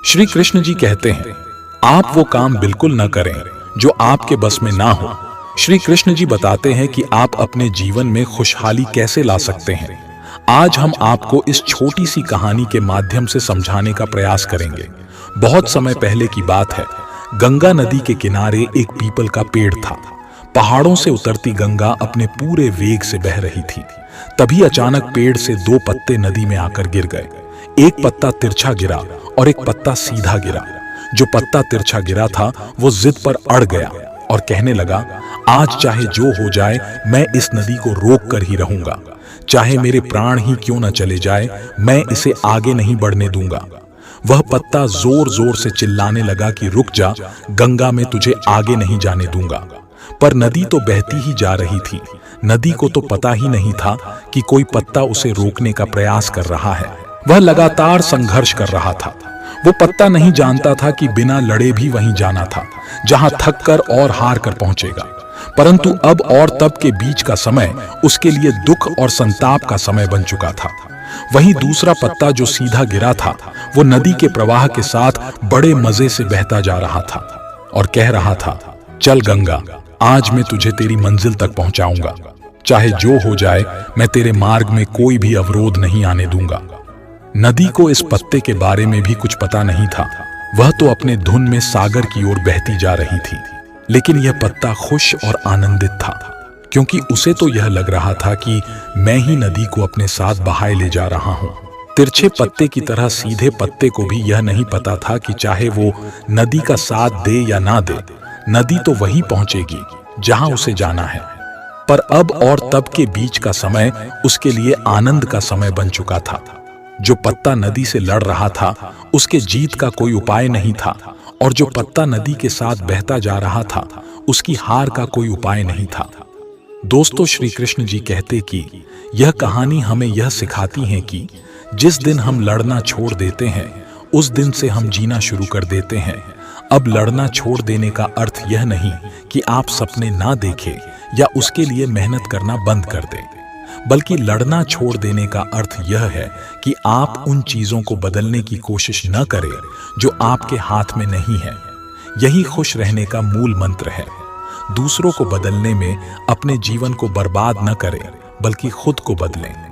श्री कृष्ण जी कहते हैं, आप वो काम बिल्कुल न करें जो आपके बस में ना हो। श्री कृष्ण जी बताते हैं कि आप अपने जीवन में खुशहाली कैसे ला सकते हैं। आज हम आपको इस छोटी सी कहानी के माध्यम से समझाने का प्रयास करेंगे। बहुत समय पहले की बात है। गंगा नदी के किनारे एक पीपल का पेड़ था। पहाड़ों से उतरती गंगा अपने पूरे वेग से बह रही थी। तभी अचानक पेड़ से दो पत्ते नदी में आकर गिर गए। एक पत्ता तिरछा गिरा और एक पत्ता सीधा गिरा। जो पत्ता तिरछा गिरा था वो जिद पर अड़ गया और कहने लगा, आज चाहे जो हो जाए मैं इस नदी को रोक कर ही रहूंगा। चाहे मेरे प्राण ही क्यों न चले जाए, मैं इसे आगे नहीं बढ़ने दूंगा। वह पत्ता जोर जोर से चिल्लाने लगा कि रुक जा, गंगा में तुझे आगे नहीं जाने दूंगा। पर नदी तो बहती ही जा रही थी। नदी को तो पता ही नहीं था कि कोई पत्ता उसे रोकने का प्रयास कर रहा है। वह लगातार संघर्ष कर रहा था। वो पत्ता नहीं जानता था कि बिना लड़े भी वहीं जाना था, जहां थक कर और हार कर पहुंचेगा। परंतु अब और तब के बीच का समय उसके लिए दुख और संताप का समय बन चुका था। वहीं दूसरा पत्ता जो सीधा गिरा था, वो नदी के प्रवाह के साथ बड़े मजे से बहता जा रहा था और कह रहा था, चल गंगा, आज मैं तुझे तेरी मंजिल तक पहुंचाऊंगा। चाहे जो हो जाए, मैं तेरे मार्ग में कोई भी अवरोध नहीं आने दूंगा। नदी को इस पत्ते के बारे में भी कुछ पता नहीं था। वह तो अपने धुन में सागर की ओर बहती जा रही थी। लेकिन यह पत्ता खुश और आनंदित था, क्योंकि उसे तो यह लग रहा था कि मैं ही नदी को अपने साथ बहाए ले जा रहा हूं। तिरछे पत्ते की तरह सीधे पत्ते को भी यह नहीं पता था कि चाहे वो नदी का साथ दे या ना दे, नदी तो वहीं पहुंचेगी जहां उसे जाना है। पर अब और तब के बीच का समय उसके लिए आनंद का समय बन चुका था। जो पत्ता नदी से लड़ रहा था, उसके जीत का कोई उपाय नहीं था, और जो पत्ता नदी के साथ बहता जा रहा था, उसकी हार का कोई उपाय नहीं था। दोस्तों, श्री कृष्ण जी कहते कि यह कहानी हमें यह सिखाती है कि जिस दिन हम लड़ना छोड़ देते हैं, उस दिन से हम जीना शुरू कर देते हैं। अब लड़ना छोड़ देने का अर्थ यह नहीं कि आप सपने ना देखें या उसके लिए मेहनत करना बंद कर दें, बल्कि लड़ना छोड़ देने का अर्थ यह है कि आप उन चीजों को बदलने की कोशिश न करें जो आपके हाथ में नहीं है। यही खुश रहने का मूल मंत्र है। दूसरों को बदलने में अपने जीवन को बर्बाद न करें, बल्कि खुद को बदलें।